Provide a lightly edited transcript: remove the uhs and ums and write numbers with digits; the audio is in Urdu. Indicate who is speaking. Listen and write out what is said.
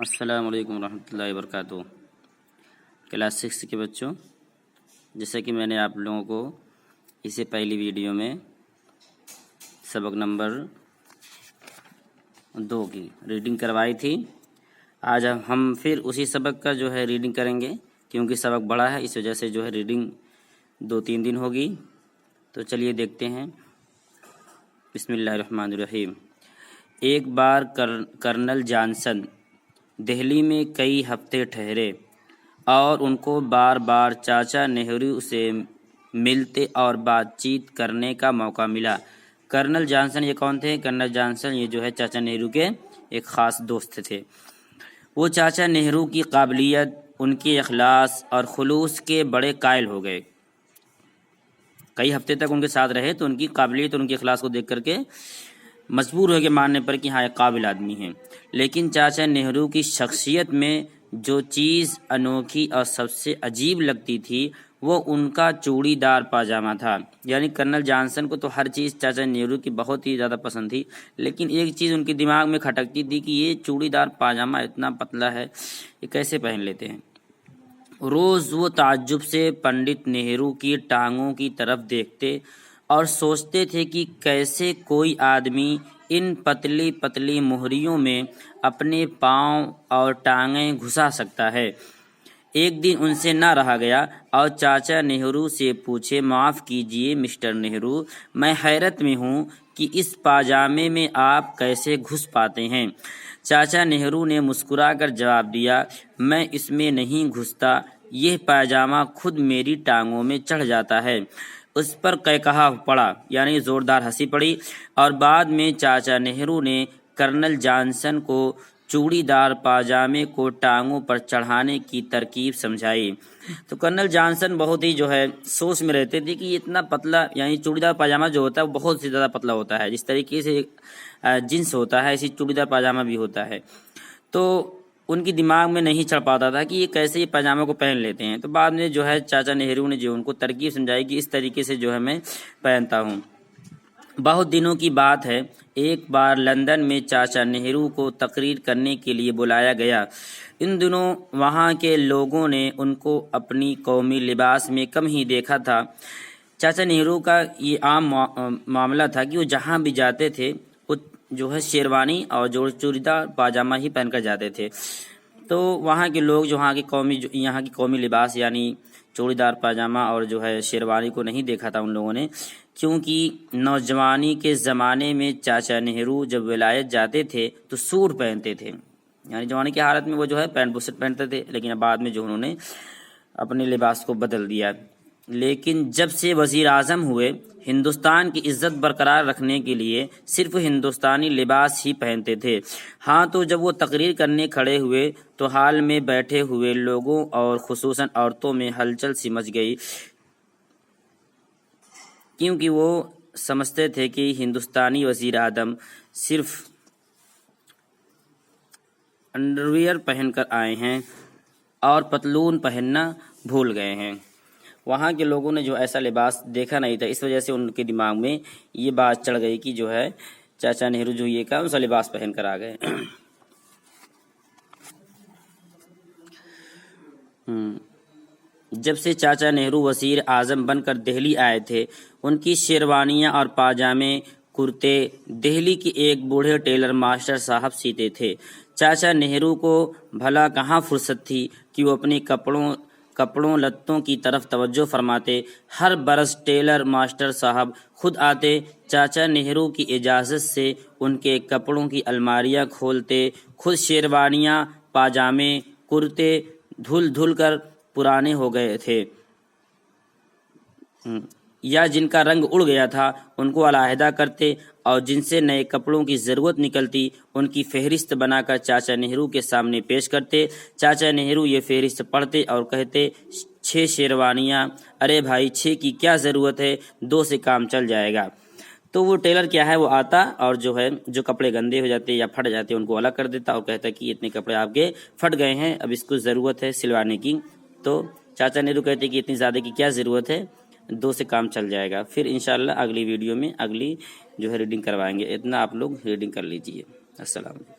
Speaker 1: السلام علیکم ورحمۃ اللہ وبرکاتہ۔ کلاس 6 کے بچوں، جیسا کہ میں نے آپ لوگوں کو اس سے پہلی ویڈیو میں سبق نمبر 2 کی ریڈنگ کروائی تھی، آج ہم پھر اسی سبق کا جو ہے ریڈنگ کریں گے، کیونکہ سبق بڑا ہے، اس وجہ سے جو ہے ریڈنگ 2-3 دن ہوگی۔ تو چلیے دیکھتے ہیں۔ بسم اللہ الرحمن الرحیم۔ ایک بار کرنل جانسن دہلی میں کئی ہفتے ٹھہرے اور ان کو بار بار چاچا نہرو سے ملتے اور بات چیت کرنے کا موقع ملا۔ کرنل جانسن یہ کون تھے؟ کرنل جانسن یہ جو ہے چاچا نہرو کے ایک خاص دوست تھے۔ وہ چاچا نہرو کی قابلیت، ان کے اخلاص اور خلوص کے بڑے قائل ہو گئے۔ کئی ہفتے تک ان کے ساتھ رہے تو ان کی قابلیت اور ان کے اخلاص کو دیکھ کر کے مجبور ہو کے ماننے پر کہ ہاں ایک قابل آدمی ہیں۔ لیکن چاچا نہرو کی شخصیت میں جو چیز انوکھی اور سب سے عجیب لگتی تھی وہ ان کا چوڑی دار پاجامہ تھا۔ یعنی کرنل جانسن کو تو ہر چیز چاچا نہرو کی بہت ہی زیادہ پسند تھی، لیکن ایک چیز ان کے دماغ میں کھٹکتی تھی کہ یہ چوڑی دار پاجامہ اتنا پتلا ہے، یہ کیسے پہن لیتے ہیں۔ روز وہ تعجب سے پنڈت نہرو کی ٹانگوں کی طرف دیکھتے اور سوچتے تھے کہ کیسے کوئی آدمی ان پتلی پتلی مہریوں میں اپنے پاؤں اور ٹانگیں گھسا سکتا ہے۔ ایک دن ان سے نہ رہا گیا اور چاچا نہرو سے پوچھے، معاف کیجئے مسٹر نہرو، میں حیرت میں ہوں کہ اس پاجامے میں آپ کیسے گھس پاتے ہیں۔ چاچا نہرو نے مسکرا کر جواب دیا، میں اس میں نہیں گھستا، یہ پاجامہ خود میری ٹانگوں میں چڑھ جاتا ہے۔ اس پر قہقہا پڑا، یعنی زوردار ہنسی پڑی، اور بعد میں چاچا نہرو نے کرنل جانسن کو چوڑی دار پاجامے کو ٹانگوں پر چڑھانے کی ترکیب سمجھائی۔ تو کرنل جانسن بہت ہی جو ہے سوچ میں رہتے تھے کہ یہ اتنا پتلا، یعنی چوڑی دار پاجامہ جو ہوتا ہے وہ بہت ہی زیادہ پتلا ہوتا ہے، جس طریقے سے جنس ہوتا ہے اسی چوڑی دار پاجامہ بھی ہوتا ہے۔ تو ان کی دماغ میں نہیں چڑھ پاتا تھا کہ یہ کیسے یہ پاجامہ کو پہن لیتے ہیں۔ تو بعد میں جو ہے چاچا نہرو نے جو ان کو ترکیب سمجھائی کہ اس طریقے سے جو ہے میں پہنتا ہوں۔ بہت دنوں کی بات ہے، ایک بار لندن میں چاچا نہرو کو تقریر کرنے کے لیے بلایا گیا۔ ان دنوں وہاں کے لوگوں نے ان کو اپنی قومی لباس میں کم ہی دیکھا تھا۔ چاچا نہرو کا یہ عام معاملہ تھا کہ وہ جہاں بھی جاتے تھے وہ جو ہے شیروانی اور چوڑی دار پاجامہ ہی پہن کر جاتے تھے۔ تو وہاں کے لوگ جو یہاں کی قومی لباس یعنی چوڑی دار پاجامہ اور جو ہے شیروانی کو نہیں دیکھا تھا ان لوگوں نے، کیونکہ نوجوانی کے زمانے میں چاچا نہرو جب ولایت جاتے تھے تو سوٹ پہنتے تھے، یعنی جوانی کی حالت میں وہ جو ہے پینٹ بوسٹ پہنتے تھے، لیکن بعد میں جو انہوں نے اپنے لباس کو بدل دیا۔ لیکن جب سے وزیر اعظم ہوئے، ہندوستان کی عزت برقرار رکھنے کے لیے صرف ہندوستانی لباس ہی پہنتے تھے۔ ہاں تو جب وہ تقریر کرنے کھڑے ہوئے تو ہال میں بیٹھے ہوئے لوگوں اور خصوصاً عورتوں میں ہلچل سی مچ گئی، کیونکہ وہ سمجھتے تھے کہ ہندوستانی وزیر اعظم صرف انڈرویئر پہن کر آئے ہیں اور پتلون پہننا بھول گئے ہیں۔ وہاں کے لوگوں نے جو ایسا لباس دیکھا نہیں تھا، اس وجہ سے ان کے دماغ میں یہ بات چڑھ گئی کہ جو ہے چاچا نہرو جو یہ کون سا لباس پہن کر آ گئے۔ جب سے چاچا نہرو وزیر اعظم بن کر دہلی آئے تھے، ان کی شیروانیاں اور پاجامے کرتے دہلی کے ایک بوڑھے ٹیلر ماسٹر صاحب سیتے تھے۔ چاچا نہرو کو بھلا کہاں فرصت تھی کہ وہ اپنے کپڑوں لتوں کی طرف توجہ فرماتے۔ ہر برس ٹیلر ماسٹر صاحب خود آتے، چاچا نہرو کی اجازت سے ان کے کپڑوں کی الماریاں کھولتے، خود شیروانیاں پاجامے کرتے دھل دھل کر پرانے ہو گئے تھے یا جن کا رنگ اڑ گیا تھا ان کو علیحدہ کرتے، اور جن سے نئے کپڑوں کی ضرورت نکلتی ان کی فہرست بنا کر چاچا نہرو کے سامنے پیش کرتے۔ چاچا نہرو یہ فہرست پڑھتے اور کہتے، 6 شیروانیاں، ارے بھائی 6 کی کیا ضرورت ہے، 2 سے کام چل جائے گا۔ تو وہ ٹیلر کیا ہے وہ آتا اور جو ہے جو کپڑے گندے ہو جاتے یا پھٹ جاتے ان کو الگ کر دیتا اور کہتا کہ اتنے کپڑے آپ کے پھٹ گئے ہیں، اب اس کو ضرورت ہے سلوانے کی۔ تو چاچا نہرو کہتے کہ اتنی زیادہ کی کیا ضرورت ہے، 2 سے کام چل جائے گا۔ پھر انشاءاللہ اگلی ویڈیو میں اگلی جو ہے ریڈنگ کروائیں گے، اتنا آپ لوگ ریڈنگ کر لیجئے۔ السلام علیکم۔